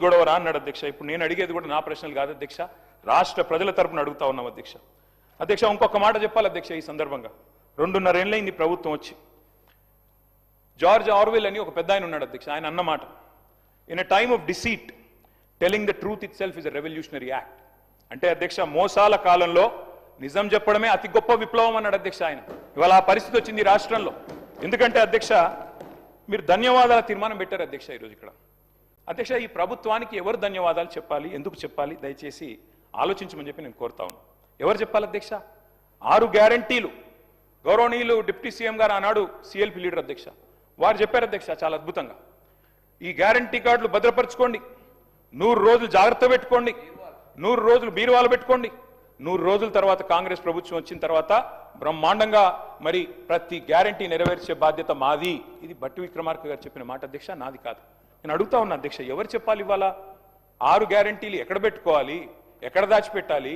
గొడవరా అన్నాడు అధ్యక్ష. ఇప్పుడు నేను అడిగేది కూడా నా ప్రశ్నలు కాదు అధ్యక్ష, రాష్ట్ర ప్రజల తరపున అడుగుతా ఉన్నాం అధ్యక్ష. అధ్యక్ష ఇంకొక మాట చెప్పాలి అధ్యక్ష, ఈ సందర్భంగా 2.5 ఏళ్ళైంది ప్రభుత్వం వచ్చి. జార్జ్ ఆర్వెల్ అని ఒక పెద్ద ఆయన ఉన్నాడు అధ్యక్ష, ఆయన అన్నమాట, in a time of deceit telling the truth it self is a revolutionary act. అంటే అధ్యక్ష మోసాల కాలంలో నిజం చెప్పడమే అతి గొప్ప విప్లవం అన్నాడు అధ్యక్ష ఆయన. ఇవాళ ఆ పరిస్థితి వచ్చింది రాష్ట్రంలో. ఎందుకంటే అధ్యక్ష మీరు ధన్యవాదాల తీర్మానం పెట్టారు అధ్యక్ష ఈరోజు ఇక్కడ. అధ్యక్ష ఈ ప్రభుత్వానికి ఎవరు ధన్యవాదాలు చెప్పాలి, ఎందుకు చెప్పాలి, దయచేసి ఆలోచించమని చెప్పి నేను కోరుతా ఉన్నాను. ఎవరు చెప్పాలి అధ్యక్ష? 6 గ్యారంటీలు గౌరవనీయులు డిప్యూటీ సీఎం గారు ఆనాడు సిఎల్పి లీడర్ అధ్యక్ష వారు చెప్పారు అధ్యక్ష చాలా అద్భుతంగా. ఈ గ్యారంటీ కార్డులు భద్రపరచుకోండి, 100 రోజులు జాగ్రత్త పెట్టుకోండి, 100 రోజులు బీరువాలు పెట్టుకోండి, 100 రోజుల తర్వాత కాంగ్రెస్ ప్రభుత్వం వచ్చిన తర్వాత బ్రహ్మాండంగా మరి ప్రతి గ్యారంటీ నెరవేర్చే బాధ్యత మాది. ఇది బట్టి విక్రమార్క గారు చెప్పిన మాట అధ్యక్ష, నాది కాదు. నేను అడుగుతా ఉన్నా అధ్యక్ష, ఎవరు చెప్పాలి ఇవాళ 6 గ్యారంటీలు ఎక్కడ పెట్టుకోవాలి, ఎక్కడ దాచిపెట్టాలి,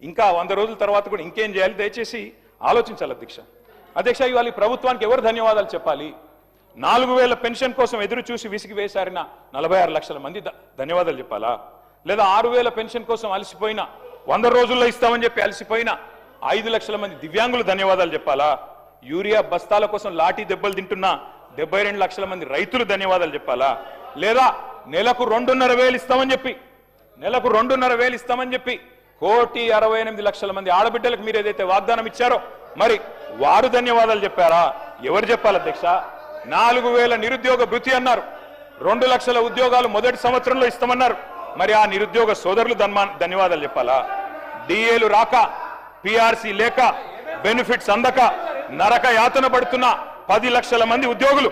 ఇంకా 100 రోజుల తర్వాత కూడా ఇంకేం చేయాలి, దయచేసి ఆలోచించాలి అధ్యక్ష. అధ్యక్ష ఇవాళ ఈ ప్రభుత్వానికి ఎవరు ధన్యవాదాలు చెప్పాలి? 4000 పెన్షన్ కోసం ఎదురు చూసి విసిగి వేశారిన 46 లక్షల మంది ధన్యవాదాలు చెప్పాలా? లేదా 6000 పెన్షన్ కోసం అలసిపోయిన 100 రోజుల్లో ఇస్తామని చెప్పి అలసిపోయిన 5 లక్షల మంది దివ్యాంగులు ధన్యవాదాలు చెప్పాలా? యూరియా బస్తాల కోసం లాఠీ దెబ్బలు తింటున్న 72 లక్షల మంది రైతులు ధన్యవాదాలు చెప్పాలా? లేదా నెలకు 2.5 ఇస్తామని చెప్పి 2.5 ఇస్తామని చెప్పి 1,68,00,000 మంది ఆడబిడ్డలకు మీరు ఏదైతే వాగ్దానం ఇచ్చారో మరి వారు ధన్యవాదాలు చెప్పారా? ఎవరు చెప్పాలి అధ్యక్ష? 4,000 నిరుద్యోగ భృతి అన్నారు, 2 లక్షల ఉద్యోగాలు మొదటి సంవత్సరంలో ఇస్తామన్నారు, మరి ఆ నిరుద్యోగ సోదరులు ధన్యవాదాలు చెప్పాలా? డిఏలు రాక, పిఆర్సీ లేక, బెనిఫిట్స్ అందక నరక యాతన పడుతున్న 10 లక్షల మంది ఉద్యోగులు,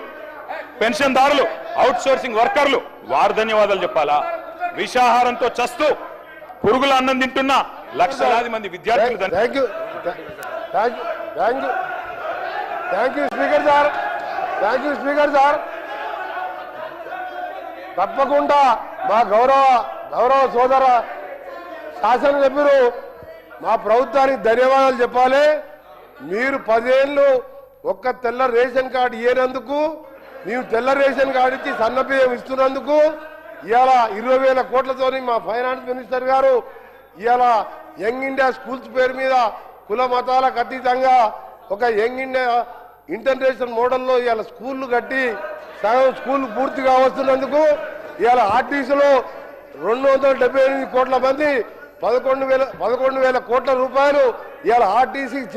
పెన్షన్దారులు, అవుట్ సోర్సింగ్ వర్కర్లు వారు ధన్యవాదాలు చెప్పాలా? విషాహారంతో చస్తూ పురుగుల అన్నం తింటున్న లక్షలాది మంది విద్యార్థులు స్పీకర్ సార్ తప్పకుండా మా గౌరవ సోదర శాసనసభ్యులు మా ప్రభుత్వానికి ధన్యవాదాలు చెప్పాలి. మీరు 10 ఏళ్ళు ఒక్క తెల్ల రేషన్ కార్డు ఇయ్యేందుకు, మేము తెల్ల రేషన్ కార్డు ఇచ్చి సన్నబియ్యం ఇస్తున్నందుకు ఇవాళ 20,000 కోట్లతోని మా ఫైనాన్స్ మినిస్టర్ గారు ఇవాళ యంగ్ ఇండియా స్కూల్స్ పేరు మీద కుల మతాలకు అతీతంగా ఒక యంగ్ ఇండియా ఇంటర్నేషనల్ మోడల్లో ఇవాళ స్కూళ్లు కట్టి సగం స్కూల్ పూర్తిగా వస్తున్నందుకు ఇవాళ ఆర్టీసీలో 278 కోట్ల మంది 11,000 కోట్ల రూపాయలు ఇవాళ ఆర్టీసీకి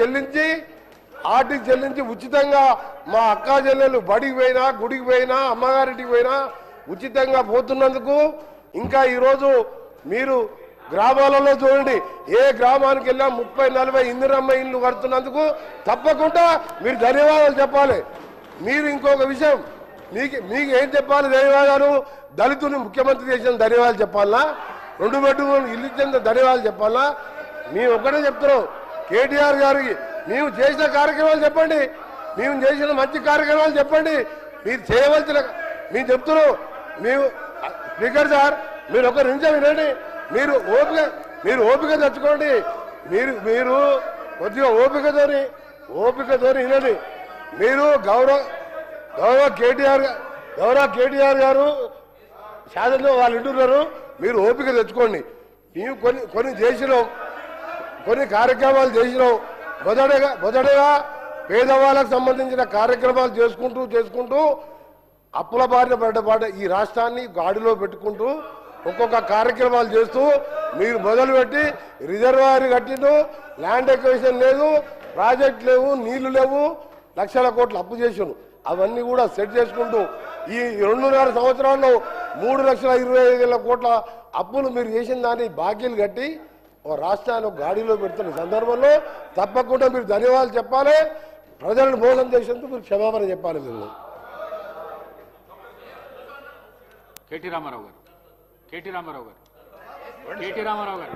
చెల్లించి ఉచితంగా మా అక్కా చెల్లెలు బడికి పోయినా, గుడికి పోయినా, అమ్మగారింటికి పోయినా ఉచితంగా పోతున్నందుకు, ఇంకా ఈరోజు మీరు గ్రామాలలో చూడండి, ఏ గ్రామానికి వెళ్ళా 30-40 ఇందిరమ్మ ఇళ్ళు కడుతున్నందుకు తప్పకుండా మీరు ధన్యవాదాలు చెప్పాలి. మీరు ఇంకొక విషయం, మీకు ఏం చెప్పాలి ధన్యవాదాలు? దళితుని ముఖ్యమంత్రి చేసిన ధన్యవాదాలు చెప్పాలా? 2 బెడ్రూమ్ ఇల్లు ఇచ్చిన ధన్యవాదాలు చెప్పాలా? మేము ఒక్కటే చెప్తున్నాం, కేటీఆర్ గారికి మేము చేసిన కార్యక్రమాలు చెప్పండి, మేము చేసిన మంచి కార్యక్రమాలు చెప్పండి, మీరు చేయవలసిన మేము చెప్తున్నాం. మేము స్పీకర్ సార్ మీరు ఒక నిమిషం వినండి, మీరు ఓపిక తెచ్చుకోండి, మీరు కొద్దిగా ఓపికతోని వినండి. మీరు గౌరవ కేటీఆర్ గారు శాసనలో వాళ్ళు ఇంటున్నారు, మీరు ఓపిక తెచ్చుకోండి. మేము కొన్ని చేసినాం, కొన్ని కార్యక్రమాలు చేసినాం. మొదటగా పేదవాళ్ళకు సంబంధించిన కార్యక్రమాలు చేసుకుంటూ అప్పుల బారిన పడ్డ ఈ రాష్ట్రాన్ని గాడిలో పెట్టుకుంటూ ఒక్కొక్క కార్యక్రమాలు చేస్తూ మీరు మొదలుపెట్టి రిజర్వాయర్ కట్టిండు, ల్యాండ్ ఎక్విజిషన్ లేదు, ప్రాజెక్ట్ లేవు, నీళ్లు లేవు, లక్షల కోట్లు అప్పు చేసాను. అవన్నీ కూడా సెట్ చేసుకుంటూ ఈ 2.5 సంవత్సరాల్లో 3,25,000 కోట్ల అప్పులు మీరు చేసిన దాన్ని బాకీలు కట్టి ఓ రాష్ట్రాన్ని గాడిలో పెడుతున్న సందర్భంలో తప్పకుండా మీరు ధన్యవాదాలు చెప్పాలి. ప్రజలను మోసం చేసేందుకు మీరు క్షమాపణ చెప్పాలి. మీరు కేటీ రామారావు గారు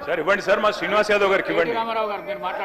సార్ ఇవ్వండి సార్, మా శ్రీనివాస్ యాదవ్ గారికి ఇవ్వండి. రామారావు గారు మీరు మాట్లాడండి.